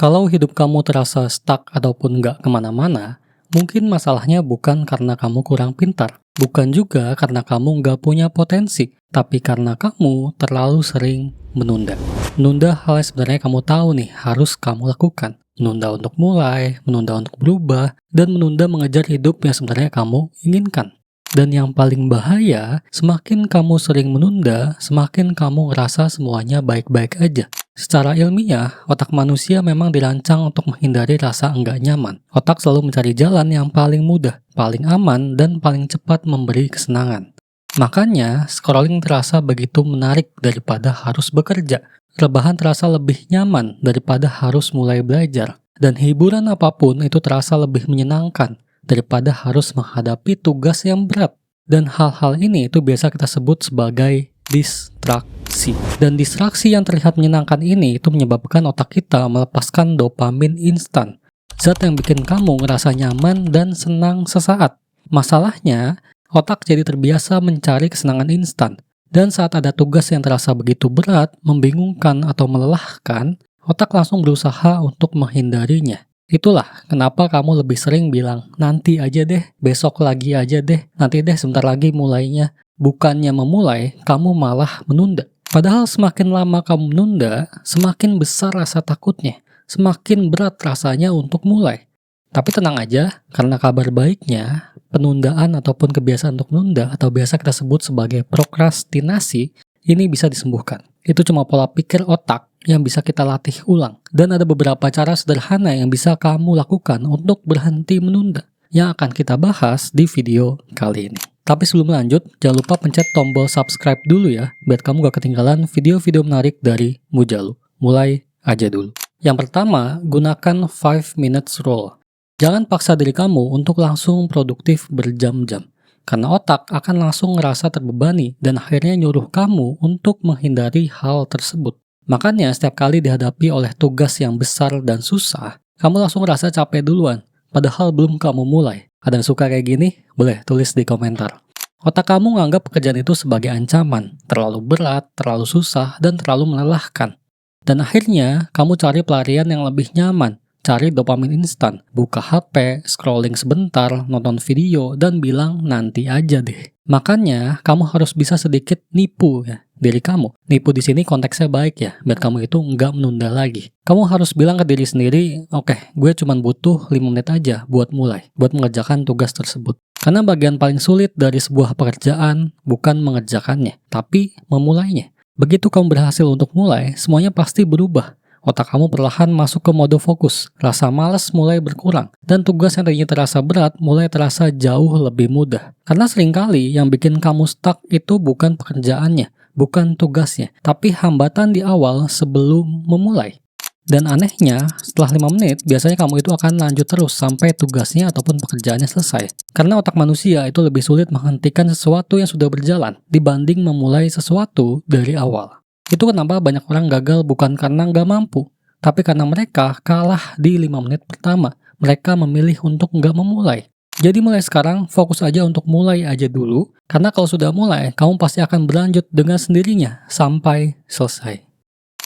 Kalau hidup kamu terasa stuck ataupun nggak kemana-mana, mungkin masalahnya bukan karena kamu kurang pintar, bukan juga karena kamu nggak punya potensi, tapi karena kamu terlalu sering menunda. Menunda hal yang sebenarnya kamu tahu nih harus kamu lakukan. Menunda untuk mulai, menunda untuk berubah, dan menunda mengejar hidup yang sebenarnya kamu inginkan. Dan yang paling bahaya, semakin kamu sering menunda, semakin kamu ngerasa semuanya baik-baik aja. Secara ilmiah, otak manusia memang dirancang untuk menghindari rasa enggak nyaman. Otak selalu mencari jalan yang paling mudah, paling aman, dan paling cepat memberi kesenangan. Makanya, scrolling terasa begitu menarik daripada harus bekerja. Rebahan terasa lebih nyaman daripada harus mulai belajar. Dan hiburan apapun itu terasa lebih menyenangkan daripada harus menghadapi tugas yang berat. Dan hal-hal ini itu biasa kita sebut sebagai distraksi. Dan distraksi yang terlihat menyenangkan ini itu menyebabkan otak kita melepaskan dopamin instan. Zat yang bikin kamu ngerasa nyaman dan senang sesaat. Masalahnya, otak jadi terbiasa mencari kesenangan instan. Dan saat ada tugas yang terasa begitu berat, membingungkan atau melelahkan, otak langsung berusaha untuk menghindarinya. Itulah kenapa kamu lebih sering bilang, nanti aja deh, besok lagi aja deh, nanti deh sebentar lagi mulainya. Bukannya memulai, kamu malah menunda. Padahal semakin lama kamu menunda, semakin besar rasa takutnya. Semakin berat rasanya untuk mulai. Tapi tenang aja, karena kabar baiknya, penundaan ataupun kebiasaan untuk menunda, atau biasa kita sebut sebagai prokrastinasi, ini bisa disembuhkan. Itu cuma pola pikir otak yang bisa kita latih ulang. Dan ada beberapa cara sederhana yang bisa kamu lakukan untuk berhenti menunda, yang akan kita bahas di video kali ini. Tapi sebelum lanjut, jangan lupa pencet tombol subscribe dulu ya, biar kamu gak ketinggalan video-video menarik dari Mujalu. Mulai aja dulu. Yang pertama, gunakan 5 minutes rule. Jangan paksa diri kamu untuk langsung produktif berjam-jam. Karena otak akan langsung ngerasa terbebani dan akhirnya nyuruh kamu untuk menghindari hal tersebut. Makanya setiap kali dihadapi oleh tugas yang besar dan susah, kamu langsung ngerasa capek duluan, padahal belum kamu mulai. Ada yang suka kayak gini? Boleh tulis di komentar. Otak kamu nganggap pekerjaan itu sebagai ancaman, terlalu berat, terlalu susah, dan terlalu melelahkan. Dan akhirnya kamu cari pelarian yang lebih nyaman. Cari dopamin instan, buka HP, scrolling sebentar, nonton video, dan bilang nanti aja deh. Makanya, kamu harus bisa sedikit nipu ya, diri kamu. Nipu di sini konteksnya baik ya, biar kamu itu nggak menunda lagi. Kamu harus bilang ke diri sendiri, oke, gue cuma butuh 5 menit aja buat mulai, buat mengerjakan tugas tersebut. Karena bagian paling sulit dari sebuah pekerjaan bukan mengerjakannya, tapi memulainya. Begitu kamu berhasil untuk mulai, semuanya pasti berubah. Otak kamu perlahan masuk ke mode fokus, rasa malas mulai berkurang, dan tugas yang tadinya terasa berat mulai terasa jauh lebih mudah. Karena seringkali yang bikin kamu stuck itu bukan pekerjaannya, bukan tugasnya, tapi hambatan di awal sebelum memulai. Dan anehnya, setelah 5 menit, biasanya kamu itu akan lanjut terus sampai tugasnya ataupun pekerjaannya selesai. Karena otak manusia itu lebih sulit menghentikan sesuatu yang sudah berjalan dibanding memulai sesuatu dari awal. Itu kenapa banyak orang gagal bukan karena nggak mampu, tapi karena mereka kalah di 5 menit pertama. Mereka memilih untuk nggak memulai. Jadi mulai sekarang, fokus aja untuk mulai aja dulu, karena kalau sudah mulai, kamu pasti akan berlanjut dengan sendirinya sampai selesai.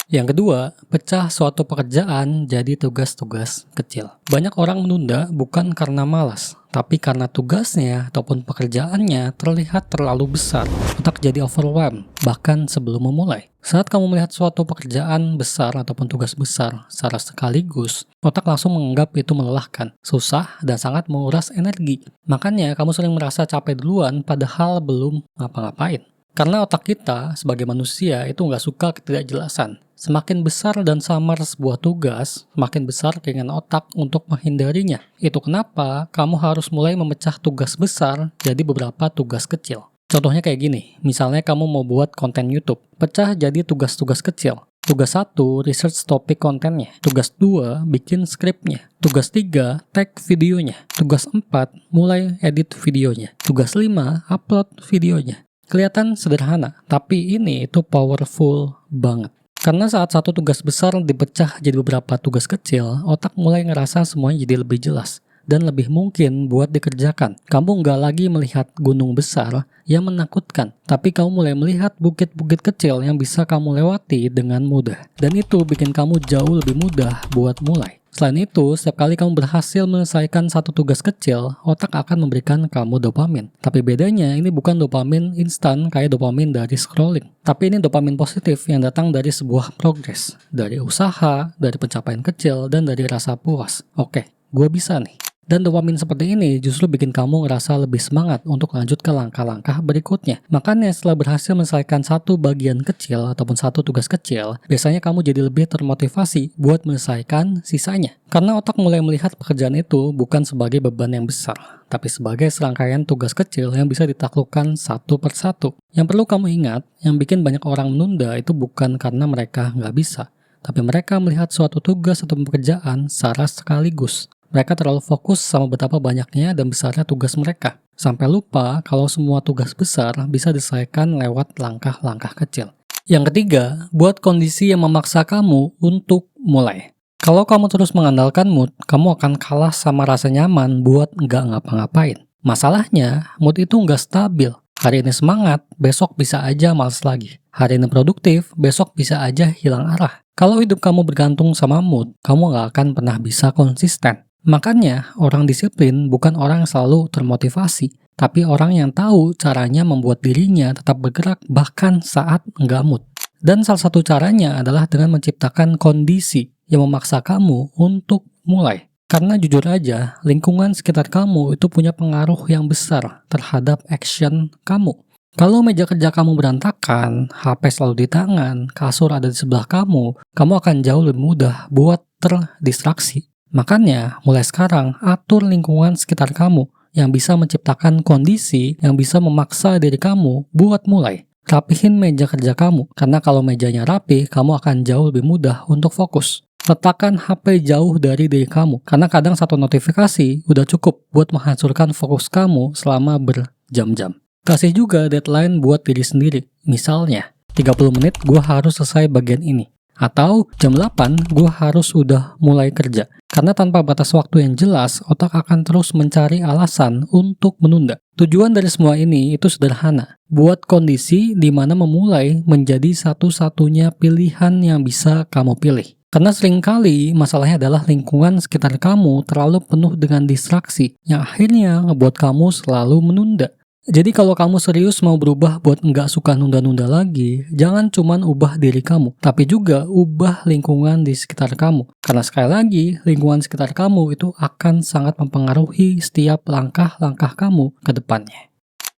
Yang kedua, pecah suatu pekerjaan jadi tugas-tugas kecil. Banyak orang menunda bukan karena malas, tapi karena tugasnya ataupun pekerjaannya terlihat terlalu besar. Otak jadi overwhelmed, bahkan sebelum memulai. Saat kamu melihat suatu pekerjaan besar ataupun tugas besar secara sekaligus, otak langsung menganggap itu melelahkan, susah, dan sangat menguras energi. Makanya kamu sering merasa capek duluan padahal belum ngapa-ngapain. Karena otak kita sebagai manusia itu nggak suka ketidakjelasan. Semakin besar dan samar sebuah tugas, semakin besar keinginan otak untuk menghindarinya. Itu kenapa kamu harus mulai memecah tugas besar jadi beberapa tugas kecil. Contohnya kayak gini, misalnya kamu mau buat konten YouTube, pecah jadi tugas-tugas kecil. Tugas 1, research topik kontennya. Tugas 2, bikin skripnya. Tugas 3, tag videonya. Tugas 4, mulai edit videonya. Tugas 5, upload videonya. Kelihatan sederhana, tapi ini itu powerful banget. Karena saat satu tugas besar dipecah jadi beberapa tugas kecil, otak mulai ngerasa semuanya jadi lebih jelas. dan lebih mungkin buat dikerjakan. Kamu nggak lagi melihat gunung besar yang menakutkan, tapi kamu mulai melihat bukit-bukit kecil yang bisa kamu lewati dengan mudah. Dan itu bikin kamu jauh lebih mudah buat mulai. Selain itu, setiap kali kamu berhasil menyelesaikan satu tugas kecil, otak akan memberikan kamu dopamin. Tapi bedanya, ini bukan dopamin instan kayak dopamin dari scrolling. Tapi ini dopamin positif yang datang dari sebuah progres. Dari usaha, dari pencapaian kecil, dan dari rasa puas. Oke, gue bisa nih. Dan dopamin seperti ini justru bikin kamu ngerasa lebih semangat untuk lanjut ke langkah-langkah berikutnya. Makanya setelah berhasil menyelesaikan satu bagian kecil ataupun satu tugas kecil, biasanya kamu jadi lebih termotivasi buat menyelesaikan sisanya. Karena otak mulai melihat pekerjaan itu bukan sebagai beban yang besar, tapi sebagai serangkaian tugas kecil yang bisa ditaklukkan satu persatu. Yang perlu kamu ingat, yang bikin banyak orang menunda itu bukan karena mereka nggak bisa, tapi mereka melihat suatu tugas atau pekerjaan secara sekaligus. Mereka terlalu fokus sama betapa banyaknya dan besarnya tugas mereka, sampai lupa kalau semua tugas besar bisa diselesaikan lewat langkah-langkah kecil. Yang ketiga, buat kondisi yang memaksa kamu untuk mulai. Kalau kamu terus mengandalkan mood, kamu akan kalah sama rasa nyaman buat nggak ngapa-ngapain. Masalahnya, mood itu nggak stabil. Hari ini semangat, besok bisa aja malas lagi. Hari ini produktif, besok bisa aja hilang arah. Kalau hidup kamu bergantung sama mood, kamu nggak akan pernah bisa konsisten. Makanya, orang disiplin bukan orang yang selalu termotivasi, tapi orang yang tahu caranya membuat dirinya tetap bergerak bahkan saat nggak mood. Dan salah satu caranya adalah dengan menciptakan kondisi yang memaksa kamu untuk mulai. Karena jujur aja, lingkungan sekitar kamu itu punya pengaruh yang besar terhadap action kamu. Kalau meja kerja kamu berantakan, HP selalu di tangan, kasur ada di sebelah kamu akan jauh lebih mudah buat terdistraksi. Makanya, mulai sekarang, atur lingkungan sekitar kamu yang bisa menciptakan kondisi yang bisa memaksa diri kamu buat mulai. Rapihin meja kerja kamu, karena kalau mejanya rapi, kamu akan jauh lebih mudah untuk fokus. Letakkan HP jauh dari diri kamu, karena kadang satu notifikasi udah cukup buat menghancurkan fokus kamu selama berjam-jam. Kasih juga deadline buat diri sendiri. Misalnya, 30 menit gue harus selesai bagian ini. Atau jam 8 gue harus udah mulai kerja. Karena tanpa batas waktu yang jelas, otak akan terus mencari alasan untuk menunda. Tujuan dari semua ini itu sederhana. Buat kondisi di mana memulai menjadi satu-satunya pilihan yang bisa kamu pilih. Karena seringkali masalahnya adalah lingkungan sekitar kamu terlalu penuh dengan distraksi yang akhirnya ngebuat kamu selalu menunda. Jadi kalau kamu serius mau berubah buat nggak suka nunda-nunda lagi, jangan cuman ubah diri kamu, tapi juga ubah lingkungan di sekitar kamu. Karena sekali lagi, lingkungan sekitar kamu itu akan sangat mempengaruhi setiap langkah-langkah kamu ke depannya.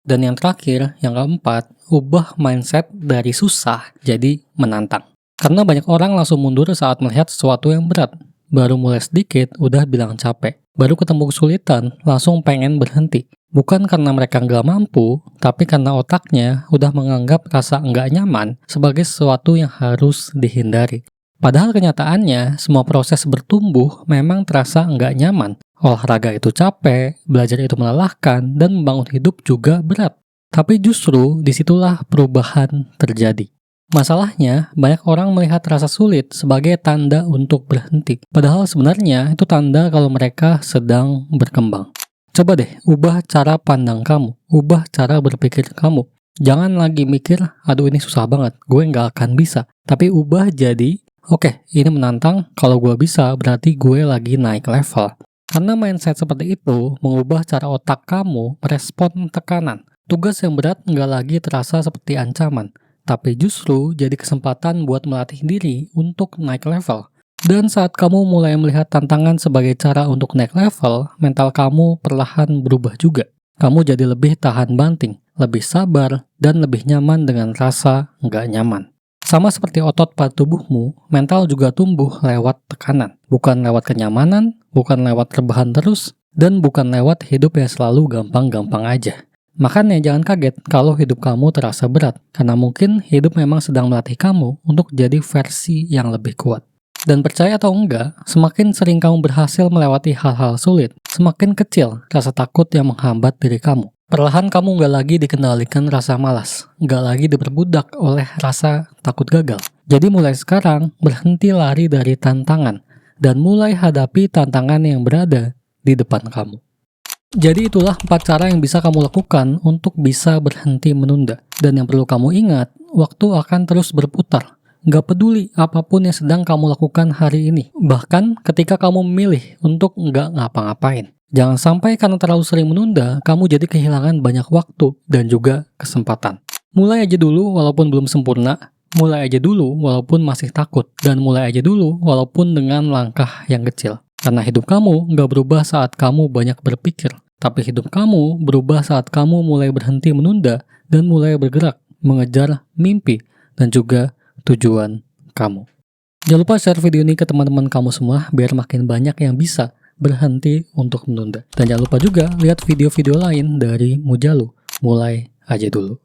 Dan yang terakhir, yang keempat, ubah mindset dari susah jadi menantang. Karena banyak orang langsung mundur saat melihat sesuatu yang berat. Baru mulai sedikit, udah bilang capek. Baru ketemu kesulitan, langsung pengen berhenti. Bukan karena mereka nggak mampu, tapi karena otaknya udah menganggap rasa nggak nyaman sebagai sesuatu yang harus dihindari. Padahal kenyataannya, semua proses bertumbuh memang terasa nggak nyaman. Olahraga itu capek, belajar itu melelahkan, dan membangun hidup juga berat. Tapi justru disitulah perubahan terjadi. Masalahnya, banyak orang melihat rasa sulit sebagai tanda untuk berhenti. Padahal sebenarnya itu tanda kalau mereka sedang berkembang. Coba deh, ubah cara pandang kamu, ubah cara berpikir kamu. Jangan lagi mikir, aduh ini susah banget, gue nggak akan bisa. Tapi ubah jadi, oke, ini menantang, kalau gue bisa berarti gue lagi naik level. Karena mindset seperti itu mengubah cara otak kamu merespon tekanan. Tugas yang berat nggak lagi terasa seperti ancaman, tapi justru jadi kesempatan buat melatih diri untuk naik level. Dan saat kamu mulai melihat tantangan sebagai cara untuk naik level, mental kamu perlahan berubah juga. Kamu jadi lebih tahan banting, lebih sabar, dan lebih nyaman dengan rasa nggak nyaman. Sama seperti otot pada tubuhmu, mental juga tumbuh lewat tekanan. Bukan lewat kenyamanan, bukan lewat rebahan terus, dan bukan lewat hidup yang selalu gampang-gampang aja. Makanya jangan kaget kalau hidup kamu terasa berat, karena mungkin hidup memang sedang melatih kamu untuk jadi versi yang lebih kuat. Dan percaya atau enggak, semakin sering kamu berhasil melewati hal-hal sulit, semakin kecil rasa takut yang menghambat diri kamu. Perlahan kamu nggak lagi dikendalikan rasa malas, nggak lagi diperbudak oleh rasa takut gagal. Jadi mulai sekarang, berhenti lari dari tantangan, dan mulai hadapi tantangan yang berada di depan kamu. Jadi itulah 4 cara yang bisa kamu lakukan untuk bisa berhenti menunda. Dan yang perlu kamu ingat, waktu akan terus berputar. Nggak peduli apapun yang sedang kamu lakukan hari ini. Bahkan ketika kamu memilih untuk nggak ngapa-ngapain. Jangan sampai karena terlalu sering menunda, kamu jadi kehilangan banyak waktu dan juga kesempatan. Mulai aja dulu walaupun belum sempurna, mulai aja dulu walaupun masih takut, dan mulai aja dulu walaupun dengan langkah yang kecil. Karena hidup kamu nggak berubah saat kamu banyak berpikir, tapi hidup kamu berubah saat kamu mulai berhenti menunda dan mulai bergerak mengejar mimpi dan juga tujuan kamu. Jangan lupa share video ini ke teman-teman kamu semua biar makin banyak yang bisa berhenti untuk menunda. Dan jangan lupa juga lihat video-video lain dari Mujalu. Mulai aja dulu.